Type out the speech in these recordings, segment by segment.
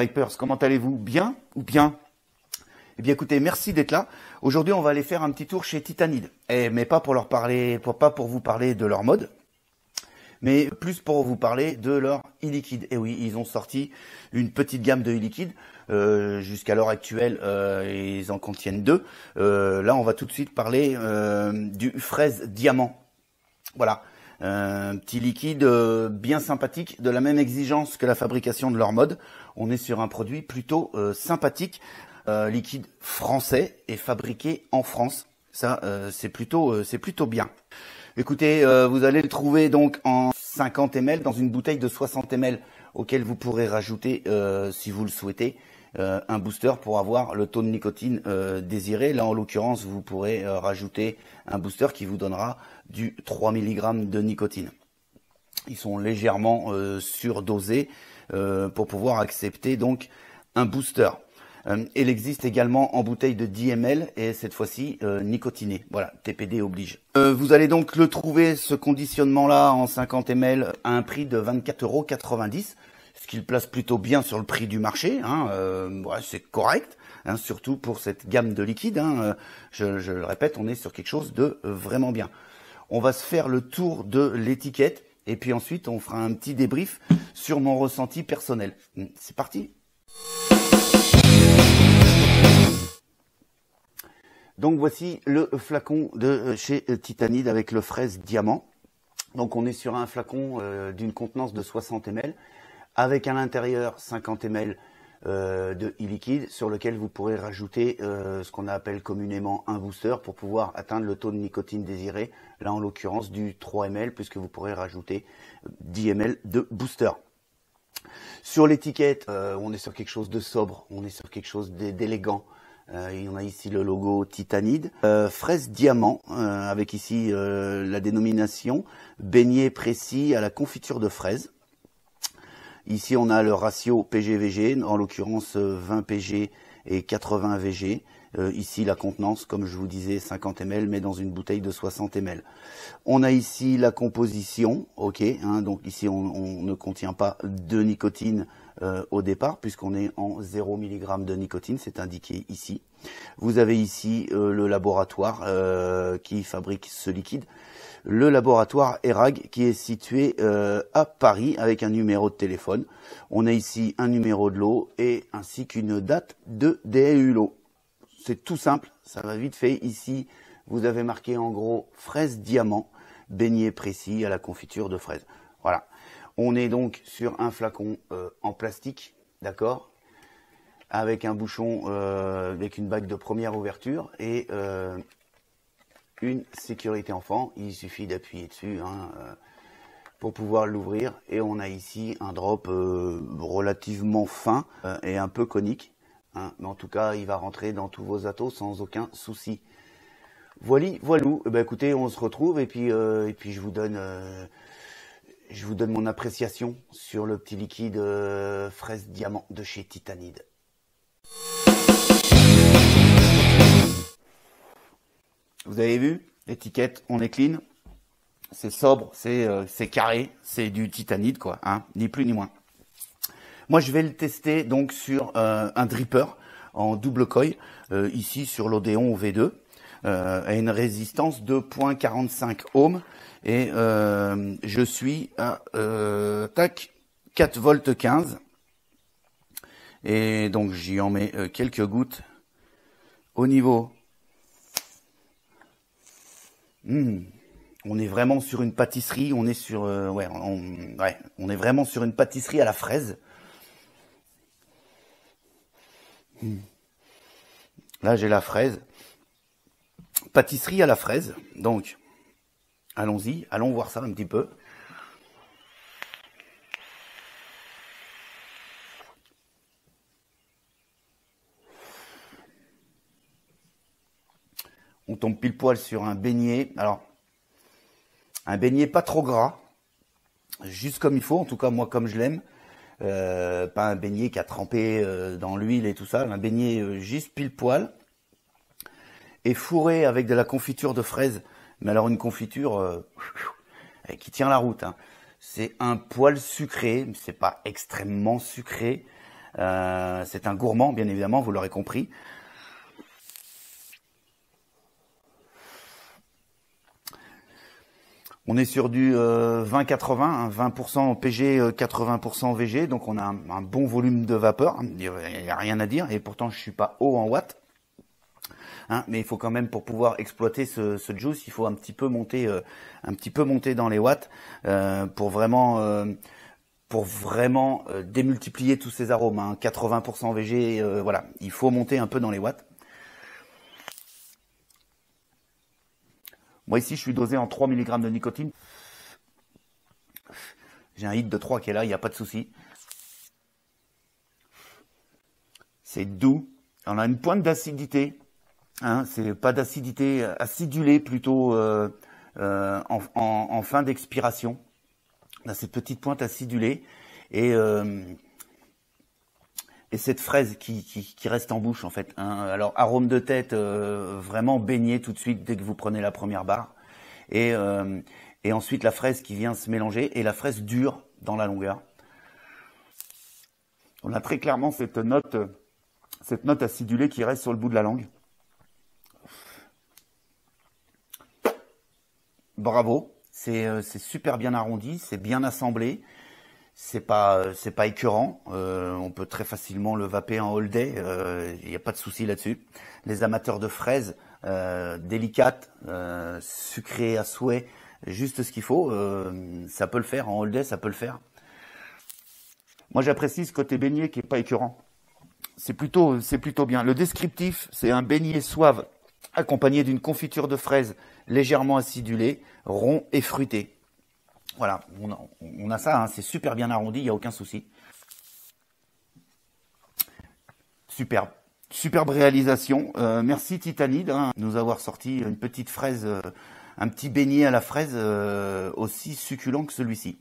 Vipers, comment allez-vous? Bien ou bien? Eh bien écoutez, merci d'être là. Aujourd'hui, on va aller faire un petit tour chez Titanide. Mais pas pour leur parler, pas pour vous parler de leur mode, mais plus pour vous parler de leur e-liquide. Et oui, ils ont sorti une petite gamme de e-liquide. Jusqu'à l'heure actuelle, ils en contiennent deux. Là, on va tout de suite parler du fraise diamant. Voilà, un petit liquide bien sympathique, de la même exigence que la fabrication de leur mode. On est sur un produit plutôt sympathique, liquide français et fabriqué en France. Ça, c'est plutôt bien. Écoutez, vous allez le trouver donc en 50 ml dans une bouteille de 60 ml auquel vous pourrez rajouter, si vous le souhaitez, un booster pour avoir le taux de nicotine désiré. Là, en l'occurrence, vous pourrez rajouter un booster qui vous donnera du 3 mg de nicotine. Ils sont légèrement surdosés pour pouvoir accepter donc un booster. Il existe également en bouteille de 10 ml et cette fois-ci nicotiné. Voilà, TPD oblige. Vous allez donc le trouver, ce conditionnement-là, en 50 ml à un prix de 24,90 €. Ce qui le place plutôt bien sur le prix du marché, ouais, c'est correct, surtout pour cette gamme de liquides. Je le répète, on est sur quelque chose de vraiment bien. On va se faire le tour de l'étiquette et puis ensuite on fera un petit débrief sur mon ressenti personnel. C'est parti. Donc voici le flacon de chez Titanide avec le fraise diamant. Donc on est sur un flacon d'une contenance de 60 ml. Avec à l'intérieur 50 ml de e-liquide sur lequel vous pourrez rajouter ce qu'on appelle communément un booster pour pouvoir atteindre le taux de nicotine désiré. Là en l'occurrence du 3 ml puisque vous pourrez rajouter 10 ml de booster. Sur l'étiquette, on est sur quelque chose de sobre, on est sur quelque chose d'élégant. On a ici le logo Titanide, fraise diamant, avec ici la dénomination beignet précis à la confiture de fraise. Ici, on a le ratio PG-VG, en l'occurrence 20 PG et 80 VG. Ici, la contenance, comme je vous disais, 50 ml, mais dans une bouteille de 60 ml. On a ici la composition, ok. Donc ici, on ne contient pas de nicotine au départ, puisqu'on est en 0 mg de nicotine, c'est indiqué ici. Vous avez ici le laboratoire qui fabrique ce liquide. Le laboratoire ERAG qui est situé à Paris avec un numéro de téléphone. On a ici un numéro de lot et ainsi qu'une date de DLULO. C'est tout simple, ça va vite fait. Ici, vous avez marqué en gros fraise diamant, beignet précis à la confiture de fraise. Voilà. On est donc sur un flacon en plastique, d'accord, avec un bouchon avec une bague de première ouverture et une sécurité enfant. Il suffit d'appuyer dessus pour pouvoir l'ouvrir. Et on a ici un drop relativement fin et un peu conique. Mais en tout cas, il va rentrer dans tous vos atos sans aucun souci. Voilou. Écoutez, on se retrouve et puis je vous donne mon appréciation sur le petit liquide fraise diamant de chez Titanide. Vous avez vu l'étiquette, on est clean, c'est sobre, c'est carré, c'est du Titanide quoi, ni plus ni moins. Moi je vais le tester donc sur un dripper en double coil, ici sur l'Odéon V2, à une résistance de 0,45 ohms et je suis à 4 volts 15 et donc j'y en mets quelques gouttes au niveau. On est vraiment sur une pâtisserie, on est sur on est vraiment sur une pâtisserie à la fraise. Là, j'ai la fraise. Pâtisserie à la fraise. Donc, allons-y, allons voir ça un petit peu. On tombe pile poil sur un beignet. Alors, un beignet pas trop gras, juste comme il faut, en tout cas moi comme je l'aime. Pas un beignet qui a trempé dans l'huile et tout ça, un beignet juste pile poil. Et fourré avec de la confiture de fraises. Mais alors une confiture qui tient la route. C'est un poil sucré, mais c'est pas extrêmement sucré. C'est un gourmand, bien évidemment, vous l'aurez compris. On est sur du 20-80, hein, 20% PG, 80% VG, donc on a un bon volume de vapeur, il n'y a rien à dire, et pourtant je suis pas haut en watts. Hein, mais il faut quand même, pour pouvoir exploiter ce juice, il faut un petit peu monter dans les watts pour vraiment démultiplier tous ces arômes. Hein, 80% VG, voilà, il faut monter un peu dans les watts. Moi ici, je suis dosé en 3 mg de nicotine. J'ai un hit de 3 qui est là, il n'y a pas de souci. C'est doux. On a une pointe d'acidité. Hein, c'est pas d'acidité, acidulée plutôt en fin d'expiration. On a cette petite pointe acidulée et cette fraise qui reste en bouche en fait. Hein. Alors arôme de tête vraiment baigné tout de suite dès que vous prenez la première barre et ensuite la fraise qui vient se mélanger et la fraise dure dans la longueur. On a très clairement cette note acidulée qui reste sur le bout de la langue. Bravo, c'est super bien arrondi, c'est bien assemblé, c'est pas écœurant, on peut très facilement le vaper en all day, il n'y a pas de souci là-dessus. Les amateurs de fraises délicates, sucrées à souhait, juste ce qu'il faut, ça peut le faire en all day, ça peut le faire. Moi j'apprécie ce côté beignet qui est pas écœurant, c'est plutôt bien. Le descriptif, c'est un beignet suave accompagné d'une confiture de fraises légèrement acidulée, rond et fruité. Voilà, on a ça, hein, c'est super bien arrondi, il n'y a aucun souci. Superbe réalisation. Merci Titanide de nous avoir sorti une petite fraise, un petit beignet à la fraise aussi succulent que celui-ci.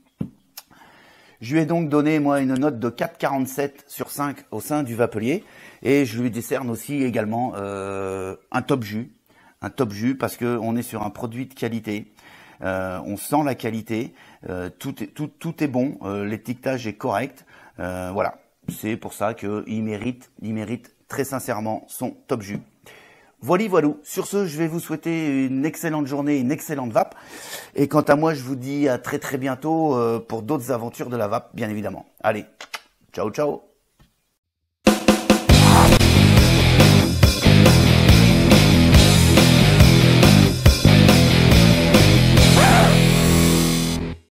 Je lui ai donc donné, moi, une note de 4,47 sur 5 au sein du Vapelier. Et je lui décerne aussi également un top jus. Un top jus parce qu'on est sur un produit de qualité. On sent la qualité. Tout est bon. L'étiquetage est correct. Voilà. C'est pour ça qu'il mérite très sincèrement son top jus. Voilà. Sur ce, je vais vous souhaiter une excellente journée, une excellente vape. Et quant à moi, je vous dis à très bientôt pour d'autres aventures de la vape, bien évidemment. Allez, ciao.